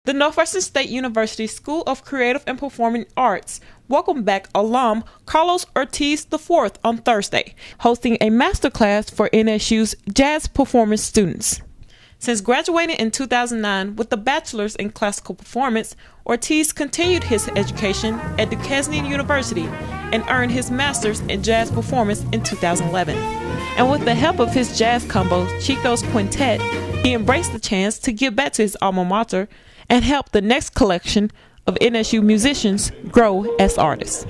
The Northwestern State University School of Creative and Performing Arts welcomed back alum Carlos Ortiz IV on Thursday, hosting a masterclass for NSU's jazz performance students. Since graduating in 2009 with a bachelor's in classical performance, Ortiz continued his education at Duquesne University and earned his master's in jazz performance in 2011. And with the help of his jazz combo, Chico's Quintet, he embraced the chance to give back to his alma mater and help the next collection of NSU musicians grow as artists.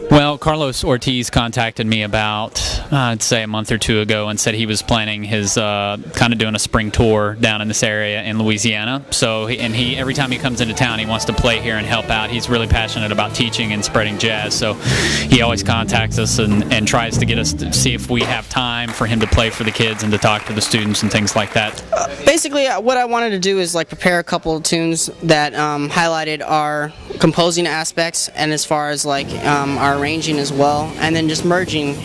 Well, Carlos Ortiz contacted me about, I'd say a month or two ago, and said he was planning his kind of doing a spring tour down in this area in Louisiana. So, he every time he comes into town, he wants to play here and help out. He's really passionate about teaching and spreading jazz. So, he always contacts us and tries to get us to see if we have time for him to play for the kids and to talk to the students and things like that. Basically, what I wanted to do is prepare a couple of tunes that highlighted our composing aspects and as far as our arranging as well, and then just merging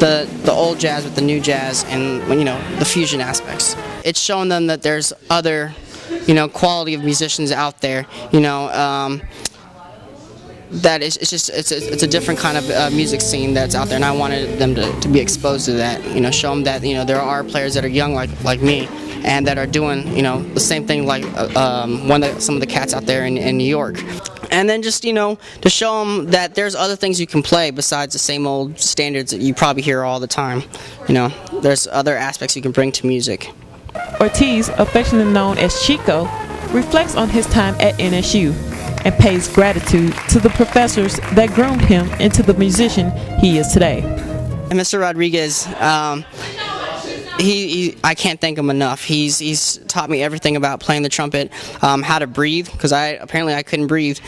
the old jazz with the new jazz and the fusion aspects. It's showing them that there's other quality of musicians out there, that it's a different kind of music scene that's out there, and I wanted them to be exposed to that, show them that there are players that are young like me and that are doing the same thing like some of the cats out there in New York. And then just, to show them that there's other things you can play besides the same old standards that you probably hear all the time. There's other aspects you can bring to music. Ortiz, affectionately known as Chico, reflects on his time at NSU and pays gratitude to the professors that groomed him into the musician he is today. And Mr. Rodriguez, I can't thank him enough. He's taught me everything about playing the trumpet, how to breathe, because apparently I couldn't breathe.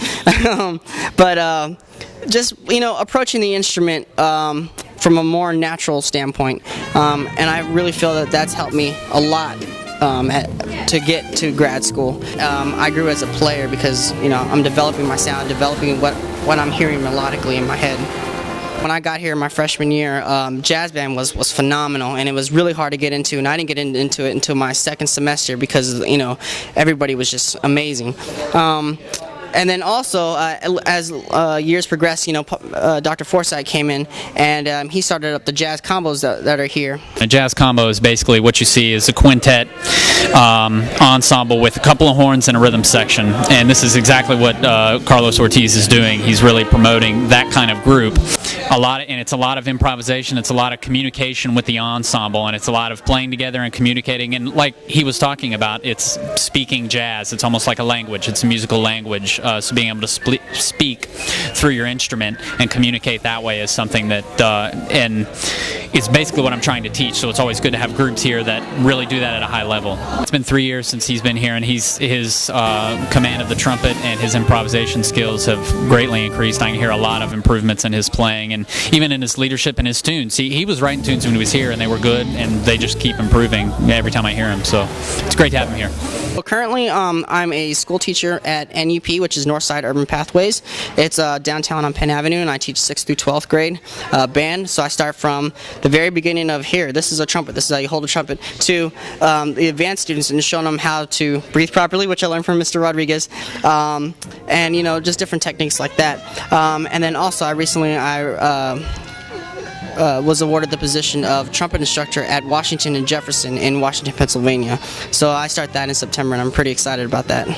But just approaching the instrument from a more natural standpoint, and I really feel that that's helped me a lot to get to grad school. I grew as a player because I'm developing my sound, developing what I'm hearing melodically in my head. When I got here my freshman year, jazz band was phenomenal, and it was really hard to get into, and I didn't get into it until my second semester because everybody was just amazing. And then also, as years progressed, Dr. Forsythe came in, and he started up the jazz combos that are here. A jazz combo is basically what you see is a quintet ensemble with a couple of horns and a rhythm section, and this is exactly what Carlos Ortiz is doing. He's really promoting that kind of group. And it's a lot of improvisation, it's a lot of communication with the ensemble, and it's a lot of playing together and communicating, and like he was talking about, it's speaking jazz. It's almost like a language. It's a musical language. So being able to speak through your instrument and communicate that way is something that, and it's basically what I'm trying to teach, so it's always good to have groups here that really do that at a high level. It's been 3 years since he's been here, and his command of the trumpet and his improvisation skills have greatly increased. I can hear a lot of improvements in his playing, and even in his leadership and his tunes. He was writing tunes when he was here, and they were good, and they just keep improving every time I hear him, so it's great to have him here. Well, currently, I'm a school teacher at NUP, which is Northside Urban Pathways. It's downtown on Penn Avenue, and I teach 6th through 12th grade band. So I start from the very beginning of here. This is a trumpet. This is how you hold a trumpet. To the advanced students and showing them how to breathe properly, which I learned from Mr. Rodriguez, and just different techniques like that. And then also, I recently was awarded the position of trumpet instructor at Washington and Jefferson in Washington, Pennsylvania. So I start that in September, and I'm pretty excited about that.